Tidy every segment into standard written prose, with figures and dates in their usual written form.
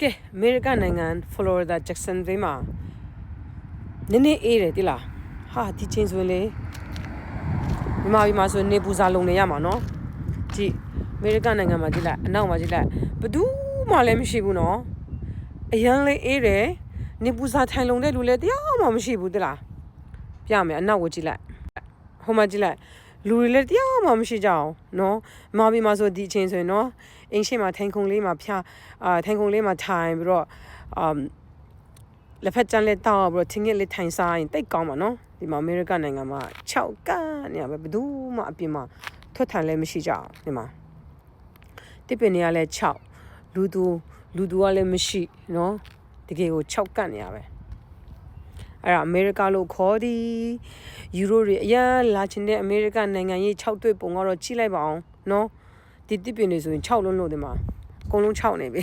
Okay, American နိုင်ငံ Florida Jacksonville မှာနည်းနည်းအေးတယ်တိလားဟာဒီချင်းဆိုရင်လေမြန်မာပြည်မှာဆိုရင်နေပူစာလုံနေရမှာနော်ကြည့် American နိုင်ငံမှာကြည့်လိုက်အနောက်မှာကြည့်လိုက်ဘသူမှလည်းမရှိဘူးနော်အရန်လေးအေးတယ်နေပူစာထိုင်လုံတဲ့လူလည်းတရားမှမရှိဘူးတိလားပြမယ်အနောက်ကိုကြည့်လိုက်ဟိုမှာကြည့်လိုက်လူတွေလည်းတရားမှမရှိကြအောင်နော်မြန်မာပြည်မှာဆိုဒီအချင်းဆိုရင်နော်အင်းရှိမှာထိုင်ခုံလေးမှာဖျားထိုင်ခုံလေးမှာထိုင်ပြီးတော့လက်ဖက်ကြမ်းလေးတောက်ပြီးတော့ချင်းငယ်လေးထိုင်စားရင်တိတ်ကောင်းပါနော်ဒီမှာအမေရိကန်နိုင်ငံမှာ6ကန်နေရပဲဘယ်သူမှအပြင်မှာထွက်ထိုင်လည်းမရှိကြအောင်ဒီမှာတစ်ပင်တွေကလည်း6လူသူကလည်းမရှိနော်တကယ်ကို6ကန်နေရပဲအဲ့ဒါအမေရိကလို့ခေါ်သည်ယူရိုတွေအရန်လာချင်တဲ့အမေရိကန်နိုင်ငံရေး6တွေ့ပုံကတော့ချိလိုက်ပါအောင်နော်ဒီတစ်ပင်တွေဆိုရင်6လုံးလို့ဒီမှာအကုန်လုံး6နေပြီ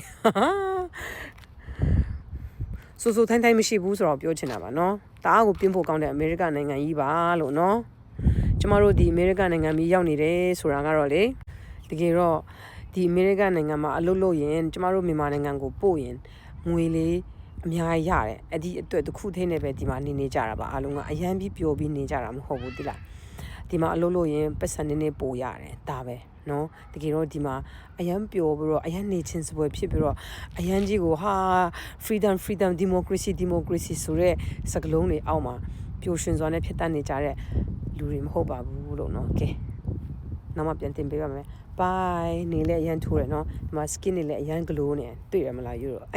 ဆိုထိုင်းမရှိဘူးဆိုတော့ပြောချင်တာပါနော်တအားကိုပြင်းဖို့ကောင်းတဲ့အမေရိကန်နိုင်ငံကြီးပါလို့နော်ကျမတို့ဒီအမေရိကန်နိုင်ငံကြီးရောက်နေတယ်ဆိုတာကတော့လေတကယ်တော့ဒီအမေရိကန်နိုင်ငံမှာအလုပ်လုပ်ရင်ကျမတို့မြန်မာနိုင်ငံကိုပို့ရင်ငွေလေးအများကြီးရတယ်အဲ့ဒီအတွက်တစ်ခုသေးနဲ့ပဲဒီမှာနေကြတာပါအားလုံးကအရန်ပြီးပျော်ပြီးနေကြတာမဟုတ်ဘူးတိလားဒီမှာအလုပ်လုပ်ရင်ပတ်စံနေပို့ရတယ်ဒါပဲနော်တကယ်တော့ဒီမှာအရန်ပျော်ပြီးတော့အရန်နေချင်းစပွဲဖြစ်ပြီးတော့အရန်ကြီးကိုဟာ freedom democracy ဆိုတဲ့စကားလုံးတွေအောက်မှာပျော်ရွှင်စွာနဲ့ဖြစ်တတ်နေကြတဲ့လူတွေမဟုတ်ပါဘူးလို့နော်ကဲနောက်မှပြန်တင်ပေးပါမယ် bye နေလေအရန်ထိုးတယ်နော်ဒီမှာ skin နေလေအရန် glow နေတွေ့ရမလားယူတော့